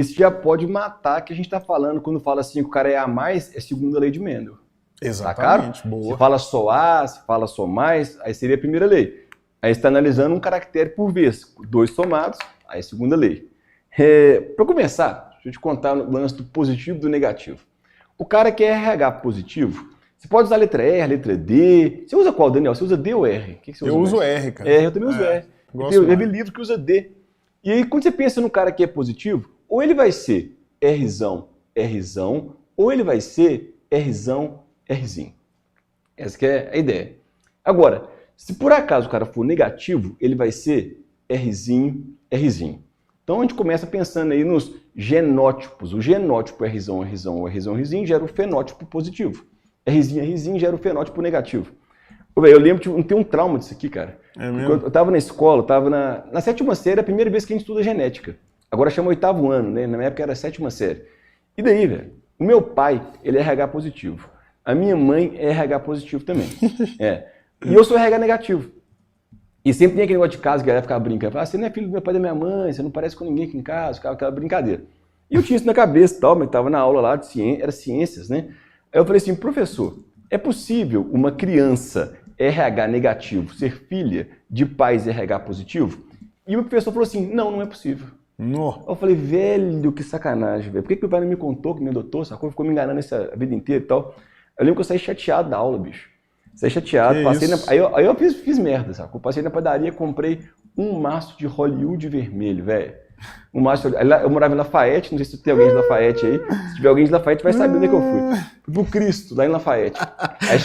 isso já pode matar que a gente está falando, quando fala assim que o cara é A+, é segunda lei de Mendel. Exatamente, Tá, boa. se fala só A, se fala só mais, aí seria a primeira lei. Aí você está analisando um caractere por vez, 2 somados, aí segunda lei. Para começar, deixa eu te contar o lance do positivo e do negativo. O cara que é RH positivo, você pode usar a letra R, a letra D. Você usa qual, Daniel? Você usa D ou R? O que você usa Eu uso mais? R, cara. R, eu também uso R. Gosto Eu vi mais. livro que usa D. E aí, quando você pensa no cara que é positivo, ou ele vai ser Rzão, Rzão, ou ele vai ser Rzão, Rzinho. Essa que é a ideia. Agora, se por acaso o cara for negativo, ele vai ser Rzinho, Rzinho. Então a gente começa pensando aí nos genótipos. O genótipo Rzão, Rzão, Rzão, Rzinho gera o fenótipo positivo. Rzinho, Rzinho gera o fenótipo negativo. Eu lembro de ter um trauma disso aqui, cara. É mesmo? Eu estava na escola, estava na 7ª série, a primeira vez que a gente estuda genética. Agora chama 8º ano, né? Na minha época era a 7ª série. E daí, velho? O meu pai, ele é RH positivo. A minha mãe é RH positivo também. E eu sou RH negativo. E sempre tem aquele negócio de casa que a galera ficava brincando. Falava, você não é filho do meu pai e da minha mãe, você não parece com ninguém aqui em casa, ficava aquela brincadeira. E eu tinha isso na cabeça e tal, mas estava na aula lá de ciência, era ciências, né? Aí eu falei assim, professor, é possível uma criança RH negativo ser filha de pais RH positivo? E o professor falou assim, não, não é possível. No. Eu falei, velho, que sacanagem, velho. Por que meu pai não me contou, que me adotou, sacou? Ficou me enganando essa vida inteira e tal. Eu lembro que eu saí chateado da aula, bicho. Saí chateado, passei aí eu fiz merda, sacou? Passei na padaria, comprei um maço de Hollywood vermelho, velho. Um maço, eu morava em Lafayette, não sei se tem alguém de Lafayette aí. Se tiver alguém de Lafayette, vai saber onde é que eu fui. Fui pro Cristo, lá em Lafayette. Aí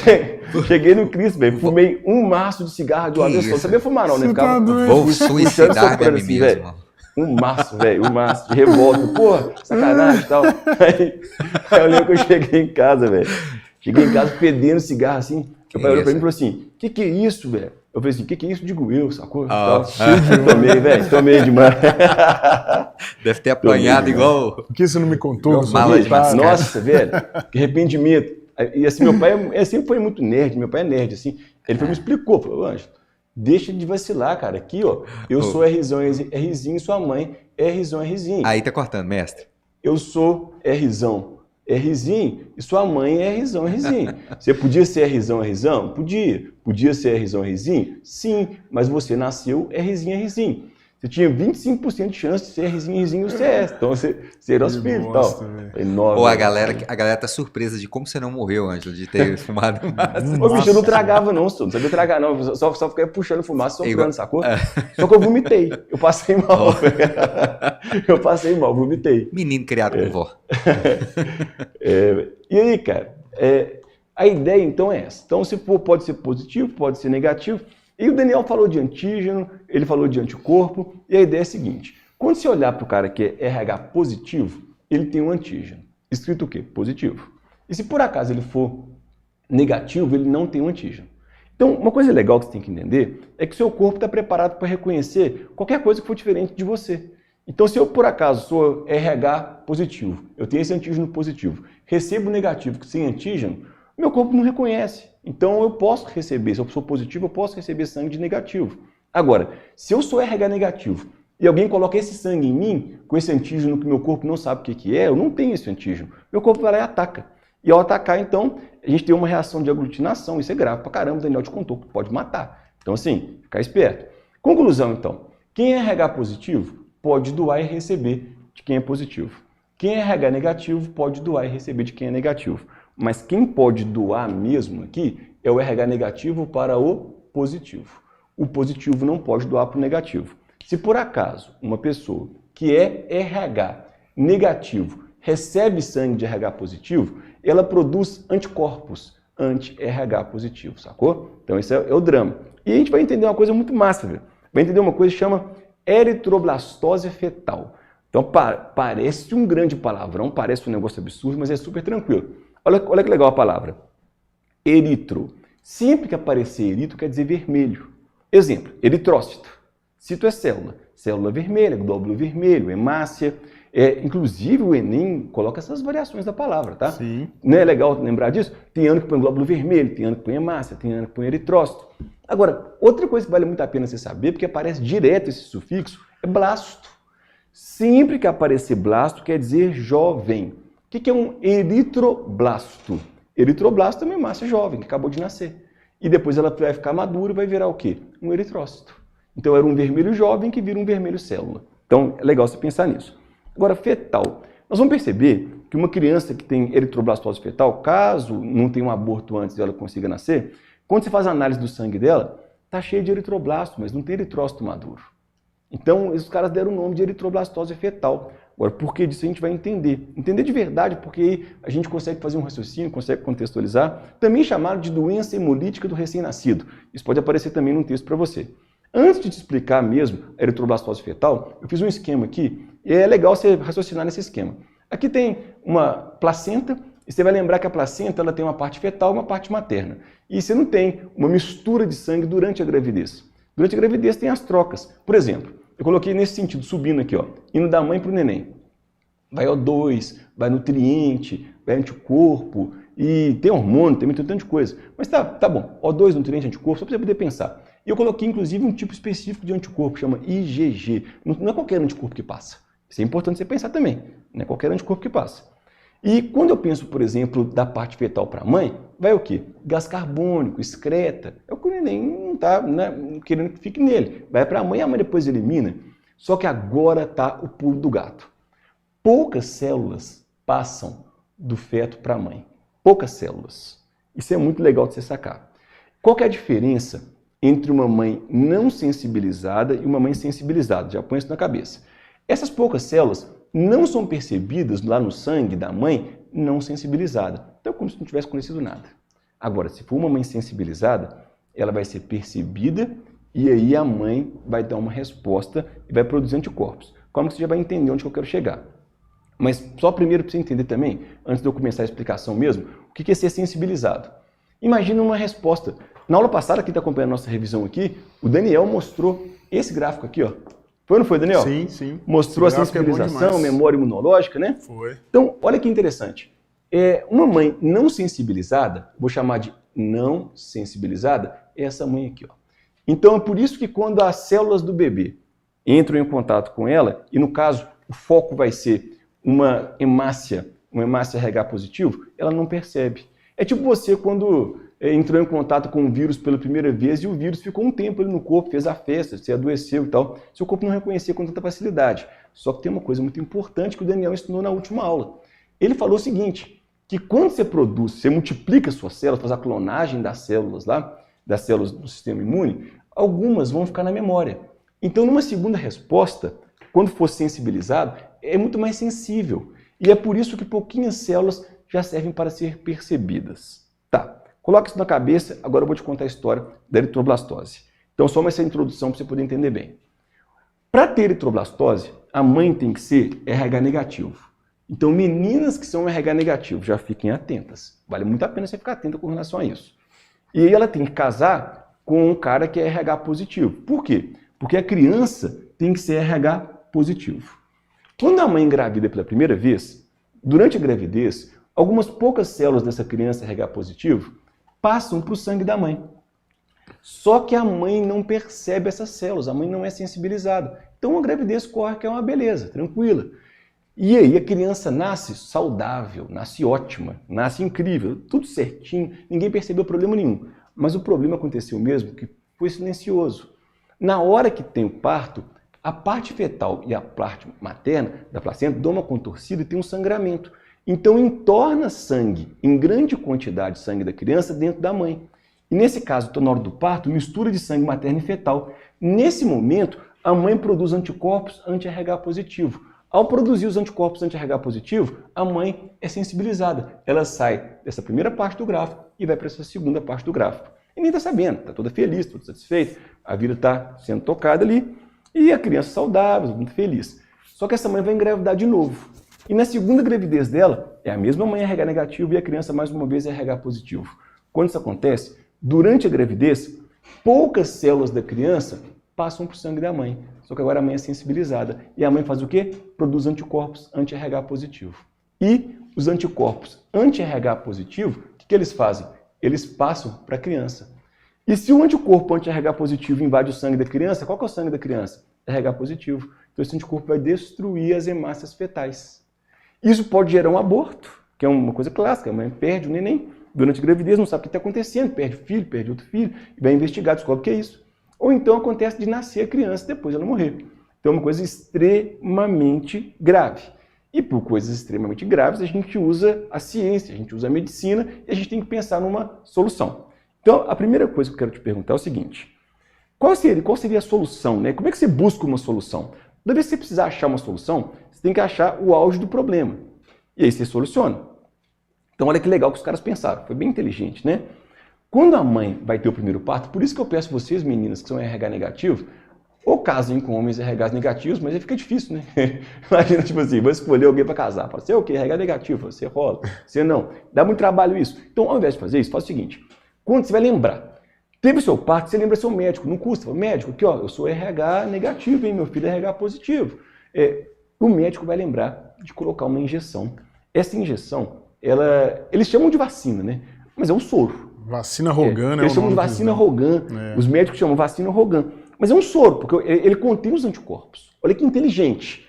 cheguei no Cristo, velho. Fumei um maço de cigarro de uma vez só. Não sabia fumar, não, né? Ficava Vou suicidar-me a mim mesmo. Véio. Um maço, velho, um maço de revolta. Porra, sacanagem e tal. Aí eu lembro que eu cheguei em casa, velho. Cheguei em casa fedendo cigarro assim. Meu pai olhou pra mim e falou assim: que é isso, velho? Eu falei assim: que é isso? Digo eu, sacou? Tomei, velho, tomei demais. Deve ter apanhado igual. Por que você não me contou? Mala de mascate. Nossa, velho, que arrependimento. E assim, meu pai sempre foi muito nerd, meu pai é nerd, assim. Ele me explicou, falou, Ângelo, deixa de vacilar, cara. Aqui, ó, eu sou Rzão, Rzinho, sua mãe é Rzão, Rzinho. Aí tá cortando, mestre. Eu sou Rzão, Rzinho, e sua mãe é Rzão, Rzinho. Você podia ser Rzão, Rzão? Podia. Podia ser Rzão, Rzinho? Sim, mas você nasceu Rzinho, Rzinho. Você tinha 25% de chance de ser Rzinho, Rzinho, você é. Então você é nosso filho e tal. Ou a galera tá surpresa de como você não morreu, Ângelo, de ter fumado massa. Ô, bicho, eu não tragava não, não sabia tragar não, só ficava puxando fumaça, soprando, sacou? Só que eu vomitei, eu passei mal. Eu passei mal, vomitei. Menino criado com vó. E aí, cara, a ideia então é essa. Então, se for, pode ser positivo, pode ser negativo. E o Daniel falou de antígeno, ele falou de anticorpo, e a ideia é a seguinte, quando você olhar para o cara que é RH positivo, ele tem um antígeno. Escrito o quê? Positivo. E se por acaso ele for negativo, ele não tem um antígeno. Então, uma coisa legal que você tem que entender é que o seu corpo está preparado para reconhecer qualquer coisa que for diferente de você. Então, se eu por acaso sou RH positivo, eu tenho esse antígeno positivo, recebo negativo sem antígeno, meu corpo não reconhece. Então eu posso receber, se eu sou positivo, eu posso receber sangue de negativo. Agora, se eu sou RH negativo e alguém coloca esse sangue em mim, com esse antígeno que meu corpo não sabe o que é, eu não tenho esse antígeno. Meu corpo vai lá e ataca. E ao atacar, então, a gente tem uma reação de aglutinação, isso é grave pra caramba, o Daniel te contou, que pode matar. Então assim, ficar esperto. Conclusão então, quem é RH positivo pode doar e receber de quem é positivo. Quem é RH negativo pode doar e receber de quem é negativo. Mas quem pode doar mesmo aqui é o RH negativo para o positivo. O positivo não pode doar para o negativo. Se por acaso uma pessoa que é RH negativo recebe sangue de RH positivo, ela produz anticorpos anti-RH positivo, sacou? Então esse é o drama. E a gente vai entender uma coisa muito massa, velho. Vai entender uma coisa que chama eritroblastose fetal. Então parece um grande palavrão, parece um negócio absurdo, mas é super tranquilo. Olha que legal a palavra. Eritro. Sempre que aparecer erito quer dizer vermelho. Exemplo, eritrócito. Cito é célula. Célula vermelha, glóbulo vermelho, hemácia. Inclusive o Enem coloca essas variações da palavra, tá? Sim. Não é legal lembrar disso? Tem ano que põe glóbulo vermelho, tem ano que põe hemácia, tem ano que põe eritrócito. Agora, outra coisa que vale muito a pena você saber, porque aparece direto esse sufixo, é blasto. Sempre que aparecer blasto, quer dizer jovem. O que é um eritroblasto? Eritroblasto é uma hemácia jovem, que acabou de nascer. E depois ela vai ficar madura e vai virar o quê? Um eritrócito. Então era um vermelho jovem que vira um vermelho célula. Então é legal você pensar nisso. Agora, fetal. Nós vamos perceber que uma criança que tem eritroblastose fetal, caso não tenha um aborto antes dela consiga nascer, quando você faz a análise do sangue dela, está cheio de eritroblasto, mas não tem eritrócito maduro. Então, os caras deram o nome de eritroblastose fetal. Agora, por que disso a gente vai entender? Entender de verdade, porque aí a gente consegue fazer um raciocínio, consegue contextualizar. Também chamado de doença hemolítica do recém-nascido. Isso pode aparecer também num texto para você. Antes de te explicar mesmo a eritroblastose fetal, eu fiz um esquema aqui, e é legal você raciocinar nesse esquema. Aqui tem uma placenta, e você vai lembrar que a placenta ela tem uma parte fetal e uma parte materna. E você não tem uma mistura de sangue durante a gravidez. Durante a gravidez tem as trocas. Por exemplo, eu coloquei nesse sentido, subindo aqui, ó, indo da mãe para o neném. Vai O2, vai nutriente, vai anticorpo, e tem hormônio, tem um tanto de coisa. Mas tá bom, O2, nutriente, anticorpo, só para você poder pensar. E eu coloquei, inclusive, um tipo específico de anticorpo, chama IgG. Não é qualquer anticorpo que passa. Isso é importante você pensar também. Não é qualquer anticorpo que passa. E quando eu penso, por exemplo, da parte fetal para a mãe, vai o quê? Gás carbônico, excreta. É o que o neném não está querendo que fique nele. Vai para a mãe depois elimina. Só que agora está o pulo do gato. Poucas células passam do feto para a mãe. Poucas células. Isso é muito legal de você sacar. Qual que é a diferença entre uma mãe não sensibilizada e uma mãe sensibilizada? Já põe isso na cabeça. Essas poucas células não são percebidas lá no sangue da mãe não sensibilizada. Então é como se não tivesse acontecido nada. Agora, se for uma mãe sensibilizada, ela vai ser percebida e aí a mãe vai dar uma resposta e vai produzir anticorpos. Como que você já vai entender onde eu quero chegar. Mas só primeiro para você entender também, antes de eu começar a explicação mesmo, o que é ser sensibilizado. Imagina uma resposta. Na aula passada, quem está acompanhando a nossa revisão aqui, o Daniel mostrou esse gráfico aqui, ó. Foi ou não foi, Daniel? Sim, sim. Mostrou a sensibilização, memória imunológica, né? Foi. Então, olha que interessante. Uma mãe não sensibilizada, vou chamar de não sensibilizada, é essa mãe aqui, ó. Então, é por isso que quando as células do bebê entram em contato com ela, e no caso, o foco vai ser uma hemácia RH positivo, ela não percebe. É tipo você quando entrou em contato com o vírus pela primeira vez e o vírus ficou um tempo ali no corpo, fez a festa, você adoeceu e tal. Seu corpo não reconhecia com tanta facilidade. Só que tem uma coisa muito importante que o Daniel ensinou na última aula. Ele falou o seguinte, que quando você produz, você multiplica suas células, faz a clonagem das células lá, das células do sistema imune, algumas vão ficar na memória. Então, numa segunda resposta, quando for sensibilizado, é muito mais sensível. E é por isso que pouquinhas células já servem para ser percebidas. Tá, coloca isso na cabeça, agora eu vou te contar a história da eritroblastose. Então, só essa introdução para você poder entender bem. Para ter eritroblastose, a mãe tem que ser RH negativo. Então, meninas que são RH negativo, já fiquem atentas. Vale muito a pena você ficar atenta com relação a isso. E aí ela tem que casar com um cara que é RH positivo. Por quê? Porque a criança tem que ser RH positivo. Quando a mãe engravida pela primeira vez, durante a gravidez, algumas poucas células dessa criança RH positivo passam para o sangue da mãe. Só que a mãe não percebe essas células, a mãe não é sensibilizada. Então a gravidez corre que é uma beleza, tranquila. E aí a criança nasce saudável, nasce ótima, nasce incrível, tudo certinho, ninguém percebeu problema nenhum. Mas o problema aconteceu mesmo que foi silencioso. Na hora que tem o parto, a parte fetal e a parte materna da placenta dão uma contorcida e tem um sangramento. Então entorna sangue, em grande quantidade de sangue da criança dentro da mãe. E nesse caso, na hora do parto, mistura de sangue materno e fetal. Nesse momento, a mãe produz anticorpos anti-RH positivo. Ao produzir os anticorpos anti-RH positivo, a mãe é sensibilizada. Ela sai dessa primeira parte do gráfico e vai para essa segunda parte do gráfico. E nem está sabendo, está toda feliz, toda satisfeita, a vida está sendo tocada ali e a criança saudável, muito feliz. Só que essa mãe vai engravidar de novo. E na segunda gravidez dela, é a mesma mãe RH negativo e a criança mais uma vez é RH positivo. Quando isso acontece, durante a gravidez, poucas células da criança passam para o sangue da mãe. Só que agora a mãe é sensibilizada. E a mãe faz o quê? Produz anticorpos anti-RH positivo. E os anticorpos anti-RH positivo, o que eles fazem? Eles passam para a criança. E se o anticorpo anti-RH positivo invade o sangue da criança, qual que é o sangue da criança? RH positivo. Então esse anticorpo vai destruir as hemácias fetais. Isso pode gerar um aborto, que é uma coisa clássica. A mãe perde o neném durante a gravidez, não sabe o que está acontecendo, perde filho, perde outro filho, e vai investigar, descobre o que é isso. Ou então acontece de nascer a criança e depois ela morrer. Então é uma coisa extremamente grave. E por coisas extremamente graves, a gente usa a ciência, a gente usa a medicina e a gente tem que pensar numa solução. Então, a primeira coisa que eu quero te perguntar é o seguinte: qual seria a solução, né? Como é que você busca uma solução? Toda vez que você precisar achar uma solução, você tem que achar o auge do problema. E aí você soluciona. Então, olha que legal que os caras pensaram. Foi bem inteligente, né? Quando a mãe vai ter o primeiro parto, por isso que eu peço vocês, meninas, que são RH negativo, ou casem com homens RHs negativos, mas aí fica difícil, né? Imagina, tipo assim, vou escolher alguém para casar. Fala, você é o quê? RH negativo, você rola, você não. Dá muito trabalho isso. Então, ao invés de fazer isso, faz o seguinte. Quando você vai lembrar, teve o seu parto, você lembra seu médico, não custa. Fala, médico, aqui ó, eu sou RH negativo, hein? Meu filho é RH positivo. O médico vai lembrar de colocar uma injeção. Essa injeção, eles chamam de vacina, né? Mas é um soro. Vacina Rogan, né? Eles chamam de vacina Rogan. Os médicos chamam vacina Rogan. Mas é um soro, porque ele contém os anticorpos. Olha que inteligente.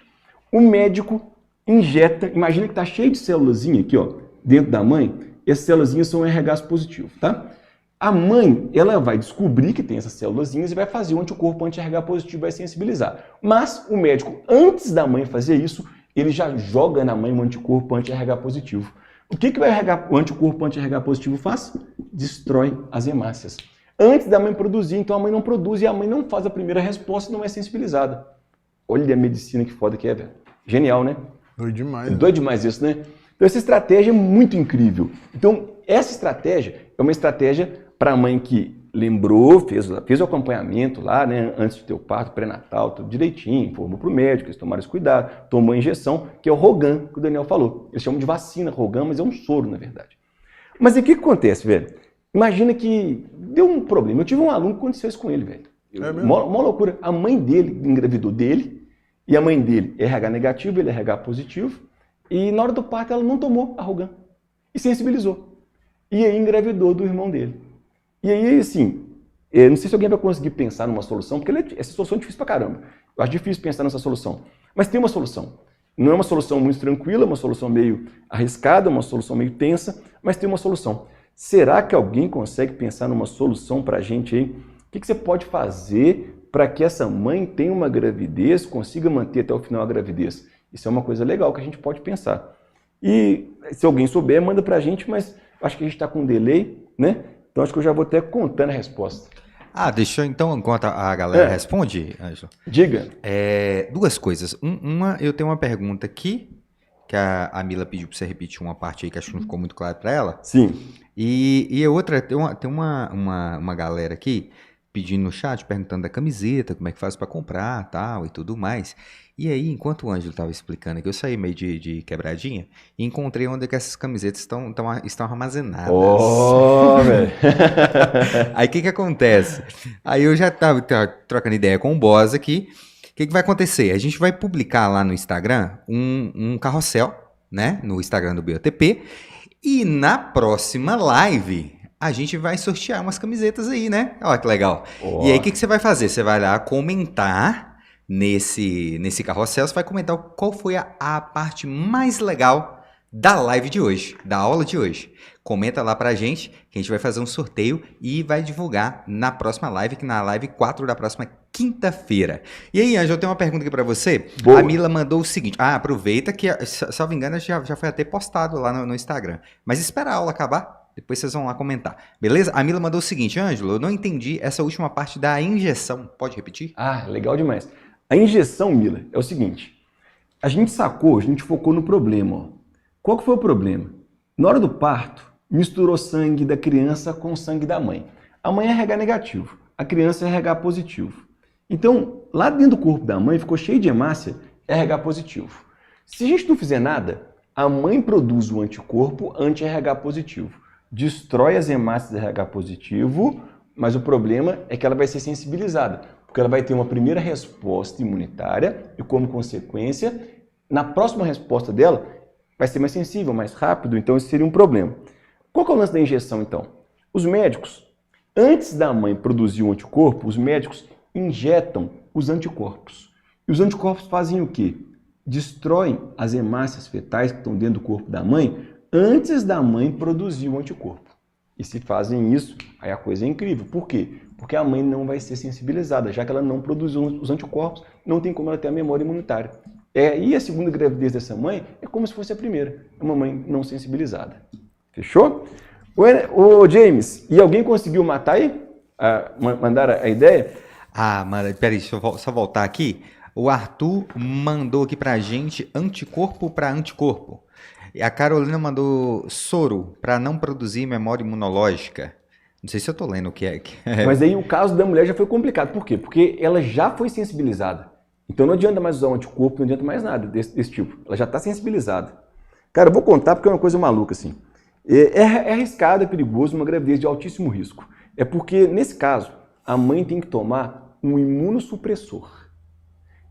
O médico injeta, imagina que está cheio de célulazinha aqui, ó, dentro da mãe. Essas célulazinhas são RHs positivos, tá? A mãe, ela vai descobrir que tem essas célulazinhas e vai fazer o anticorpo anti-RH positivo, vai sensibilizar. Mas o médico, antes da mãe fazer isso, ele já joga na mãe um anticorpo anti-RH positivo. O que o anticorpo anti-RH positivo faz? Destrói as hemácias. Antes da mãe produzir, então a mãe não produz e a mãe não faz a primeira resposta e não é sensibilizada. Olha a medicina que foda que é, velho. Genial, né? Doido demais. Doido demais isso, né? Então essa estratégia é muito incrível. Então essa estratégia é uma estratégia para a mãe que lembrou, fez o acompanhamento lá, né, antes de ter o parto pré-natal, tudo direitinho, informou para o médico, eles tomaram esse cuidado, tomou a injeção, que é o Rogan, que o Daniel falou. Eles chamam de vacina Rogan, mas é um soro, na verdade. Mas aí o que acontece, velho? Imagina que deu um problema. Eu tive um aluno que aconteceu isso com ele, velho. Uma loucura. A mãe dele engravidou dele, e a mãe dele é RH negativo, ele é RH positivo, e na hora do parto ela não tomou a Rogan. E sensibilizou. E aí engravidou do irmão dele. E aí, assim, não sei se alguém vai conseguir pensar numa solução, porque essa solução é difícil pra caramba. Eu acho difícil pensar nessa solução. Mas tem uma solução. Não é uma solução muito tranquila, uma solução meio arriscada, uma solução meio tensa, mas tem uma solução. Será que alguém consegue pensar numa solução pra gente aí? O que você pode fazer para que essa mãe tenha uma gravidez, consiga manter até o final a gravidez? Isso é uma coisa legal que a gente pode pensar. E se alguém souber, manda pra gente, mas acho que a gente está com um delay, né? Então acho que eu já vou até contando a resposta. Deixa eu então, enquanto a galera responde, Ângelo. Diga. Duas coisas. Eu tenho uma pergunta aqui, que a Mila pediu para você repetir uma parte aí que acho que não ficou muito claro para ela. Sim. E a outra, tem uma galera aqui pedindo no chat, perguntando da camiseta, como é que faz para comprar, tal, e tudo mais. E aí, enquanto o Ângelo estava explicando aqui, eu saí meio de quebradinha e encontrei onde é que essas camisetas estão armazenadas. Velho! Aí, o que acontece? Aí eu já estava trocando ideia com o boss aqui. O que vai acontecer? A gente vai publicar lá no Instagram um carrossel, né? No Instagram do BOTP. E na próxima live, a gente vai sortear umas camisetas aí, né? Olha que legal. E aí, o que você vai fazer? Você vai lá comentar nesse carrossel, você vai comentar qual foi a parte mais legal da live de hoje, da aula de hoje. Comenta lá pra gente, que a gente vai fazer um sorteio e vai divulgar na próxima live, que na live 4 da próxima quinta-feira. E aí, Ângelo, eu tenho uma pergunta aqui pra você. Boa. A Mila mandou o seguinte, aproveita que, salvo engano, já foi até postado lá no Instagram. Mas espera a aula acabar, depois vocês vão lá comentar. Beleza? A Mila mandou o seguinte, Ângelo, eu não entendi essa última parte da injeção. Pode repetir? Legal demais. A injeção, Mila, é o seguinte. A gente focou no problema. Ó. Qual que foi o problema? Na hora do parto, misturou sangue da criança com o sangue da mãe. A mãe é RH negativo, a criança é RH positivo. Então, lá dentro do corpo da mãe ficou cheio de hemácia, RH positivo. Se a gente não fizer nada, a mãe produz o anticorpo anti-RH positivo. Destrói as hemácias RH positivo, mas o problema é que ela vai ser sensibilizada, porque ela vai ter uma primeira resposta imunitária e, como consequência, na próxima resposta dela, vai ser mais sensível, mais rápido, então isso seria um problema. Qual que é o lance da injeção, então? Os médicos, antes da mãe produzir o anticorpo, os médicos injetam os anticorpos. E os anticorpos fazem o quê? Destroem as hemácias fetais que estão dentro do corpo da mãe antes da mãe produzir o anticorpo. E se fazem isso, aí a coisa é incrível. Por quê? Porque a mãe não vai ser sensibilizada, já que ela não produziu os anticorpos, não tem como ela ter a memória imunitária. E a segunda gravidez dessa mãe é como se fosse a primeira, é uma mãe não sensibilizada. Fechou? Ô James, e alguém conseguiu matar aí? Mandar a ideia? Mano, peraí, deixa eu só voltar aqui. O Arthur mandou aqui pra gente anticorpo para anticorpo. E a Carolina mandou soro para não produzir memória imunológica. Não sei se eu tô lendo o que é. Mas aí o caso da mulher já foi complicado. Por quê? Porque ela já foi sensibilizada. Então não adianta mais usar um anticorpo, não adianta mais nada desse tipo. Ela já está sensibilizada. Cara, eu vou contar porque é uma coisa maluca assim. É arriscado, é perigoso, uma gravidez de altíssimo risco. É porque, nesse caso, a mãe tem que tomar um imunossupressor.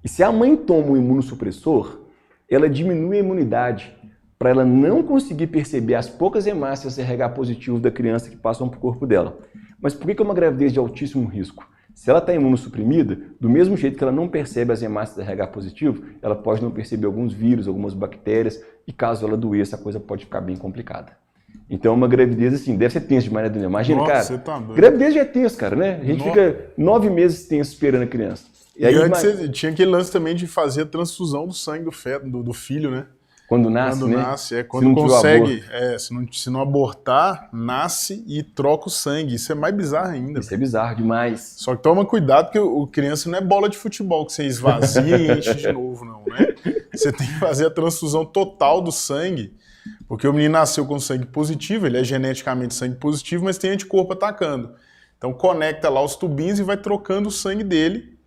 E se a mãe toma um imunossupressor, ela diminui a imunidade para ela não conseguir perceber as poucas hemácias RH positivas da criança que passam para o corpo dela. Mas por que é uma gravidez de altíssimo risco? Se ela está imunossuprimida, do mesmo jeito que ela não percebe as hemácias RH positivo, ela pode não perceber alguns vírus, algumas bactérias, e caso ela doeça, a coisa pode ficar bem complicada. Então, uma gravidez, assim, deve ser tenso demais, né, Daniel? Imagina, Nossa, cara, você tá doido. gravidez já é tenso, cara, né? A gente fica 9 meses tenso esperando a criança. E aí, antes tinha aquele lance também de fazer a transfusão do sangue do feto, do filho, né? Quando nasce, quando né? nasce, quando consegue, se não abortar, nasce e troca o sangue. Isso é mais bizarro ainda. Isso é bizarro demais. Só que toma cuidado, porque o criança não é bola de futebol que você esvazia e enche de novo, não, né? Você tem que fazer a transfusão total do sangue, porque o menino nasceu com sangue positivo, ele é geneticamente sangue positivo, mas tem anticorpo atacando. Então conecta lá os tubinhos e vai trocando o sangue dele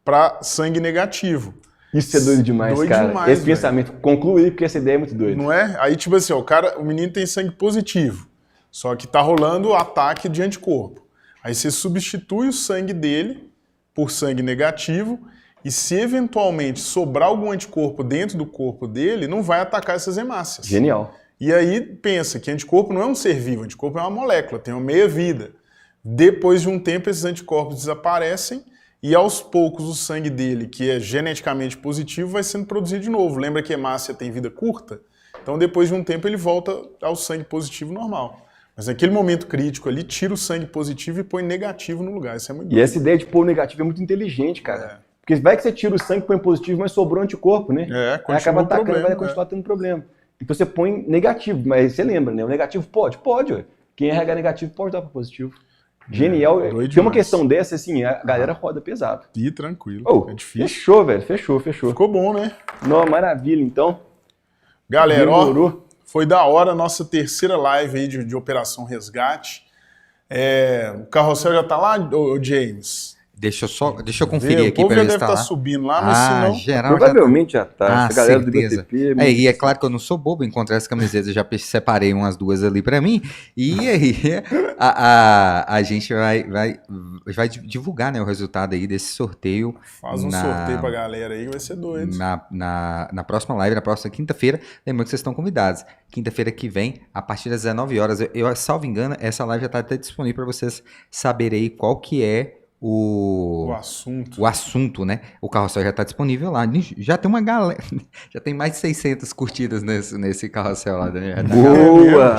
para sangue negativo. Isso é doido demais, doido cara. Demais, esse pensamento, concluir, porque essa ideia é muito doida. Não é? Aí, tipo assim, o menino tem sangue positivo, só que tá rolando o ataque de anticorpo. Aí você substitui o sangue dele por sangue negativo e se eventualmente sobrar algum anticorpo dentro do corpo dele, não vai atacar essas hemácias. Genial. E aí pensa que anticorpo não é um ser vivo, anticorpo é uma molécula, tem uma meia-vida. Depois de um tempo, esses anticorpos desaparecem e aos poucos o sangue dele, que é geneticamente positivo, vai sendo produzido de novo. Lembra que hemácia tem vida curta? Então depois de um tempo ele volta ao sangue positivo normal. Mas naquele momento crítico ali, tira o sangue positivo e põe negativo no lugar. Isso é muito E essa ideia de pôr negativo é muito inteligente, cara. Porque vai que você tira o sangue e põe positivo, mas sobrou anticorpo, né? Aí acaba atacando, vai continuar tendo problema. Então você põe negativo, mas você lembra, né? O negativo pode? Pode, ué. Quem é RH negativo pode dar para positivo. Genial. Tem uma questão dessa, assim, a galera roda pesado. E tranquilo, é difícil. Fechou, velho, fechou. Ficou bom, né? Não, maravilha, então. Galera, ó, foi da hora a nossa terceira live aí de Operação Resgate. O carrossel já tá lá, ô James? Deixa eu conferir aqui para ver se tá lá. O povo já deve estar subindo lá, mas se não... Geral provavelmente já tá. Essa galera certeza. do BTP... E é claro que eu não sou bobo, encontrei as camisetas, já separei umas duas ali para mim. E aí a gente vai divulgar, né, o resultado aí desse sorteio. Faz um sorteio pra galera aí, vai ser doido. Na próxima live, na próxima quinta-feira. Lembrando que vocês estão convidados. Quinta-feira que vem, a partir das 19 horas. Eu salvo engano, essa live já está até disponível para vocês saberem aí qual que é o assunto, né? O carrossel já está disponível lá. Já tem uma galera, já tem mais de 600 curtidas nesse carrossel lá. Boa!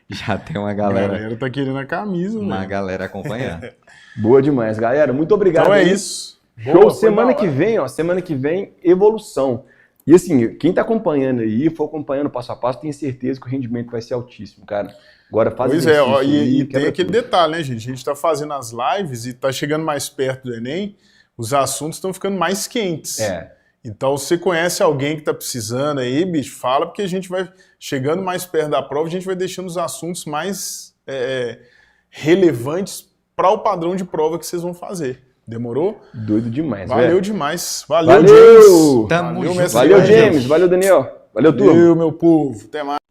Já tem uma galera. A galera tá querendo a camisa, uma né? galera acompanhando. Boa demais, galera. Muito obrigado. Então é isso. Show. Boa, semana que vem, evolução. E assim, quem tá acompanhando aí, for acompanhando passo a passo, tem certeza que o rendimento vai ser altíssimo, cara. Agora faz Pois é, ó, e tem aquele detalhe, né, gente? A gente está fazendo as lives e está chegando mais perto do Enem, os assuntos estão ficando mais quentes. Então, se você conhece alguém que está precisando aí, bicho, fala, porque a gente vai chegando mais perto da prova, a gente vai deixando os assuntos mais relevantes para o padrão de prova que vocês vão fazer. Demorou? Doido demais, Valeu demais. Valeu, James. Tamo junto. Valeu, James. Valeu, Daniel. Valeu, turma. Valeu, meu povo. Até mais.